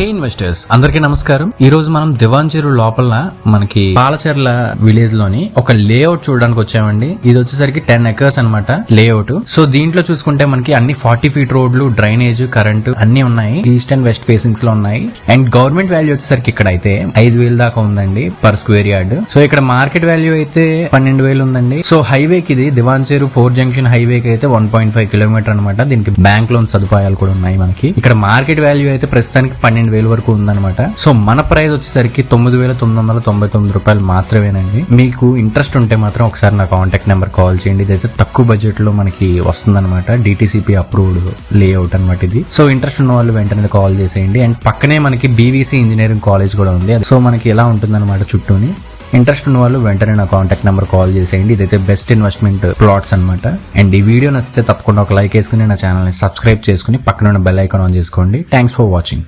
హే investors అందరికీ నమస్కారం. ఈ రోజు మనం దివాంచెరు లోపల మనకి పాలచెర్ల విలేజ్ లోని ఒక లేఅవుట్ చూడడానికి వచ్చామండి. ఇది వచ్చేసరికి 10 acres అన్నమాట లేఅవుట్. సో దీంట్లో చూసుకుంటే మనకి అన్ని 40 feet రోడ్లు, డ్రైనేజ్, కరెంటు అన్ని ఉన్నాయి. ఈస్ట్ అండ్ వెస్ట్ ఫేసింగ్స్ లో ఉన్నాయి. అండ్ గవర్నమెంట్ వాల్యూ వచ్చేసరికి ఇక్కడ అయితే 5,000 దాకా ఉందండి పర్ స్క్వేర్ యార్డ్. సో ఇక్కడ మార్కెట్ వాల్యూ అయితే 12,000 ఉందండి. సో హైవేకి ఇది దివాంచెరు 4 జంక్షన్ హైవేకి అయితే 1.5 కిలోమీటర్ అనమాట. దీనికి బ్యాంక్ లోన్ సదుపాయాలు కూడా ఉన్నాయి మనకి. ఇక్కడ మార్కెట్ వాల్యూ అయితే ప్రస్తుతానికి 12,000 వరకు ఉందన్నమాట. సో మన ప్రైస్ వచ్చేసరికి 9,999 రూపాయలు మాత్రమేనండి. మీకు ఇంట్రెస్ట్ ఉంటే మాత్రం ఒకసారి నా కాంటాక్ట్ నెంబర్ కాల్ చేయండి. ఇదైతే తక్కువ బడ్జెట్ లో మనకి వస్తుందన్నమాట. డిటిసిపి అప్రూవ్డ్ లేఅవుట్ అనమాట ఇది. సో ఇంట్రెస్ట్ ఉన్న వాళ్ళు వెంటనే కాల్ చేసేయండి. అండ్ పక్కనే మనకి బీవీసీ ఇంజనీరింగ్ కాలేజ్ కూడా ఉంది. సో మనకి ఎలా ఉంటుందన్నమాట చుట్టూని. ఇంట్రెస్ట్ ఉన్న వాళ్ళు వెంటనే నా కాంటాక్ట్ నెంబర్ కాల్ చేసేయండి. ఇదైతే బెస్ట్ ఇన్వెస్ట్మెంట్ ప్లాట్స్ అనమాట. అండ్ ఈ వీడియో నచ్చితే తప్పకుండా ఒక లైక్ వేసుకుని నా ఛానల్ ని సబ్స్క్రైబ్ చేసుకుని పక్కన ఉన్న బెల్ ఐకాన్ ఆన్ చేసుకోండి. Thanks for watching.